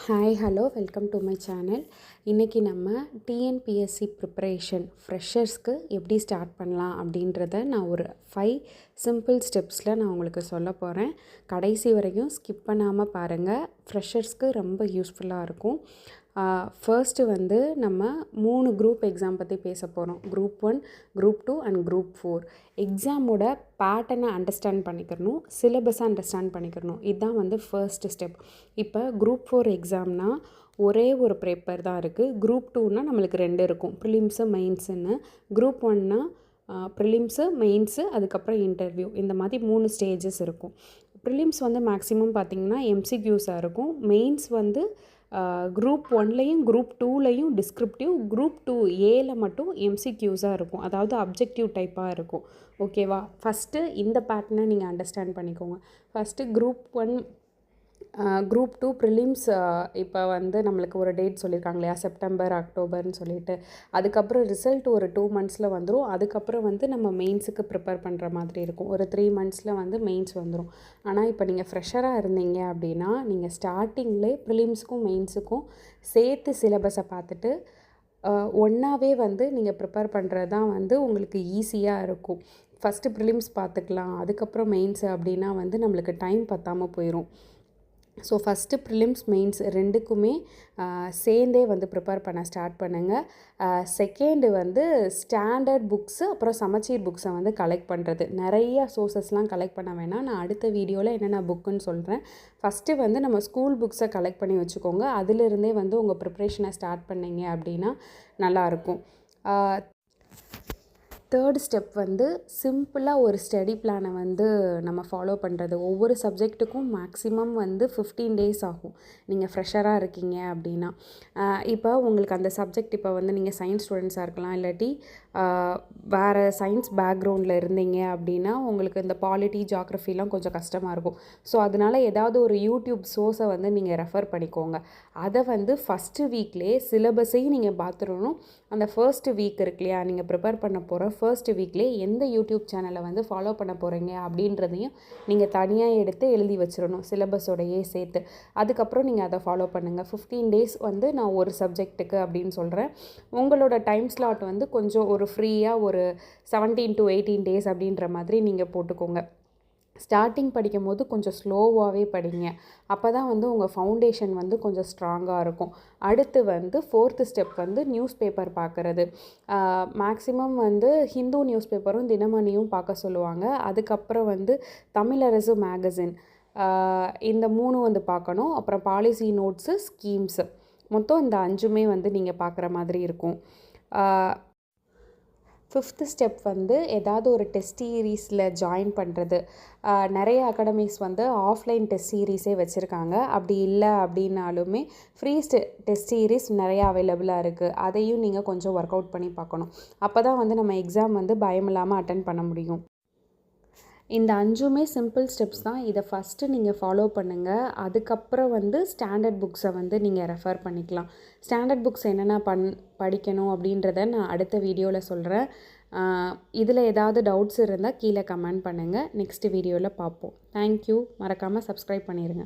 Hi hello welcome to my channel. இன்றைக்கி நம்ம TNPSC preparation ஃப்ரெஷர்ஸ்க்கு எப்படி ஸ்டார்ட் பண்ணலாம் அப்படின்றத நான் ஒரு 5 சிம்பிள் ஸ்டெப்ஸில் நான் உங்களுக்கு சொல்ல போகிறேன். கடைசி வரைக்கும் ஸ்கிப் பண்ணாமல் பாருங்கள். ஃப்ரெஷர்ஸ்க்கு ரொம்ப யூஸ்ஃபுல்லாக இருக்கும். ஃபர்ஸ்ட்டு நம்ம 3 குரூப் எக்ஸாம் பற்றி பேச போகிறோம். Group 1, group 2 and group 4. எக்ஸாமோட பேட்டர்னை அண்டர்ஸ்டாண்ட் பண்ணிக்கிறணும், சிலபஸை அண்டர்ஸ்டாண்ட் பண்ணிக்கிறணும். இதுதான் ஃபர்ஸ்ட் ஸ்டெப். இப்போ குரூப் 4 எக்ஸாம்னால் ஒரே ஒரு பேப்பர் தான் இருக்குது. குரூப் 2னால் நம்மளுக்கு 2 இருக்கும், ப்ரிலிம்ஸு மெயின்ஸுன்னு. குரூப் 1னால் ப்ரிலிம்ஸு மெயின்ஸு அதுக்கப்புறம் இன்டர்வியூ, இந்த மாதிரி 3 ஸ்டேஜஸ் இருக்கும். ப்ரிலிம்ஸ் மேக்ஸிமம் பார்த்திங்கன்னா எம்சிக்யூஸாக இருக்கும். மெயின்ஸ் குரூப் 1லையும் குரூப் 2லையும் டிஸ்கிரிப்டிவ், குரூப் 2A மட்டும் எம்சிக்யூஸாக இருக்கும், அதாவது அப்ஜெக்டிவ் டைப்பாக இருக்கும். ஓகேவா? ஃபஸ்ட்டு இந்த பேட்டர்னை நீங்கள் அண்டர்ஸ்டாண்ட் பண்ணிக்கோங்க. ஃபஸ்ட்டு குரூப் 1 குரூப் 2 ப்ரிலிம்ஸ் இப்போ நம்மளுக்கு ஒரு டேட் சொல்லியிருக்காங்க இல்லையா, செப்டம்பர் அக்டோபர்னு சொல்லிட்டு. அதுக்கப்புறம் ரிசல்ட் ஒரு 2 மந்த்ஸில் வந்துடும். அதுக்கப்புறம் நம்ம மெயின்ஸுக்கு ப்ரிப்பேர் பண்ணுற மாதிரி இருக்கும். ஒரு 3 மந்த்ஸில் மெயின்ஸ் வந்துடும். ஆனால் இப்போ நீங்கள் ஃப்ரெஷராக இருந்தீங்க அப்படின்னா நீங்கள் ஸ்டார்டிங்லே ப்ரிலிம்ஸுக்கும் மெயின்ஸுக்கும் சேர்த்து சிலபஸை பார்த்துட்டு ஒன்றாவே நீங்கள் ப்ரிப்பேர் பண்ணுறது தான் உங்களுக்கு ஈஸியாக இருக்கும். ஃபஸ்ட்டு ப்ரிலிம்ஸ் பார்த்துக்கலாம், அதுக்கப்புறம் மெயின்ஸு அப்படின்னா நம்மளுக்கு டைம் பத்தாமல் போயிடும். ஸோ ஃபஸ்ட்டு ப்ரிலிம்ஸ் மெயின்ஸ் 2க்குமே சேர்ந்தே ப்ரிப்பேர் பண்ண ஸ்டார்ட் பண்ணுங்கள். செகண்டு ஸ்டாண்டர்ட் புக்ஸு அப்புறம் சமச்சீர் புக்ஸை கலெக்ட் பண்ணுறது. நிறையா சோர்ஸஸ்லாம் கலெக்ட் பண்ண வேணாம், நான் அடுத்த வீடியோவில் என்னென்ன புக்குன்னு சொல்கிறேன். ஃபஸ்ட்டு நம்ம ஸ்கூல் புக்ஸை கலெக்ட் பண்ணி வச்சுக்கோங்க. அதிலிருந்தே உங்கள் ப்ரிப்ரேஷனை ஸ்டார்ட் பண்ணிங்க அப்படின்னா நல்லாயிருக்கும். தேர்ட் ஸ்டெப் சிம்பிளாக ஒரு ஸ்டடி பிளானை நம்ம ஃபாலோ பண்ணுறது. ஒவ்வொரு சப்ஜெக்ட்டுக்கும் மேக்ஸிமம் 15 டேஸ் ஆகும் நீங்கள் ஃப்ரெஷராக இருக்கீங்க அப்படின்னா. இப்போ உங்களுக்கு அந்த சப்ஜெக்ட் இப்போ நீங்கள் சயின்ஸ் ஸ்டூடெண்ட்ஸாக இருக்கலாம், இல்லாட்டி வேறு சயின்ஸ் பேக்ரவுண்டில் இருந்தீங்க அப்படின்னா உங்களுக்கு இந்த பாலிட்டி ஜியாகிரஃபிலாம் கொஞ்சம் கஷ்டமாக இருக்கும். ஸோ அதனால் ஏதாவது ஒரு யூடியூப் சோர்ஸை நீங்கள் ரெஃபர் பண்ணிக்கோங்க. அதை ஃபஸ்ட்டு வீக்லேயே சிலபஸையும் நீங்கள் பார்த்துடணும். அந்த ஃபர்ஸ்ட் வீக் இருக்கு இல்லையா, நீங்கள் ப்ரிப்பேர் பண்ண போகிற ஃபர்ஸ்ட் வீக்லேயே எந்த யூடியூப் சேனலை ஃபாலோ பண்ண போகிறீங்க அப்படின்றதையும் நீங்கள் தனியாக எடுத்து எழுதி வச்சிடணும், சிலபஸோடையே சேர்த்து. அதுக்கப்புறம் நீங்கள் அதை ஃபாலோ பண்ணுங்கள். 15 டேஸ் நான் ஒரு சப்ஜெக்ட்டுக்கு அப்படின்னு சொல்கிறேன். உங்களோட டைம் ஸ்லாட் கொஞ்சம் ஒரு ஃப்ரீயாக ஒரு 17 to 18 டேஸ் அப்படின்ற மாதிரி நீங்கள் போட்டுக்கோங்க. ஸ்டார்டிங் படிக்கும் போது கொஞ்சம் ஸ்லோவாகவே படிங்க. அப்போ தான் உங்கள் ஃபவுண்டேஷன் கொஞ்சம் ஸ்ட்ராங்காக இருக்கும். அடுத்து ஃபோர்த்து ஸ்டெப் நியூஸ் பேப்பர் பார்க்குறது. மேக்ஸிமம் ஹிந்து நியூஸ் பேப்பரும் தினமணியும் பார்க்க சொல்லுவாங்க. அதுக்கப்புறம் தமிழரசு மேகசின், இந்த 3 பார்க்கணும். அப்புறம் பாலிசி நோட்ஸு, ஸ்கீம்ஸு, மொத்தம் இந்த 5மே நீங்கள் பார்க்குற மாதிரி இருக்கும். ஃபிஃப்த்து ஸ்டெப் ஏதாவது ஒரு டெஸ்ட் சீரீஸில் ஜாயின் பண்ணுறது. நிறைய அகாடமிஸ் ஆஃப்லைன் டெஸ்ட் சீரீஸே வச்சுருக்காங்க. அப்படி இல்லை அப்படின்னாலுமே ஃப்ரீ டெஸ்ட் சீரீஸ் நிறையா அவைலபிளாக இருக்குது. அதையும் நீங்கள் கொஞ்சம் ஒர்க் அவுட் பண்ணி பார்க்கணும். அப்போ தான் நம்ம எக்ஸாம் பயம் இல்லாமல் அட்டன் பண்ண முடியும். இந்த 5மே சிம்பிள் ஸ்டெப்ஸ் தான். இதை ஃபஸ்ட்டு நீங்கள் ஃபாலோ பண்ணுங்கள். அதுக்கப்புறம் ஸ்டாண்டர்ட் புக்ஸை நீங்கள் ரெஃபர் பண்ணிக்கலாம். ஸ்டாண்டர்ட் புக்ஸ் என்னென்ன படிக்கணும் அப்படின்றத நான் அடுத்த வீடியோவில் சொல்கிறேன். இதில் ஏதாவது டவுட்ஸ் இருந்தால் கீழே கமெண்ட் பண்ணுங்கள். நெக்ஸ்ட் வீடியோவில் பார்ப்போம். தேங்க்யூ. மறக்காமல் சப்ஸ்கிரைப் பண்ணிடுங்க.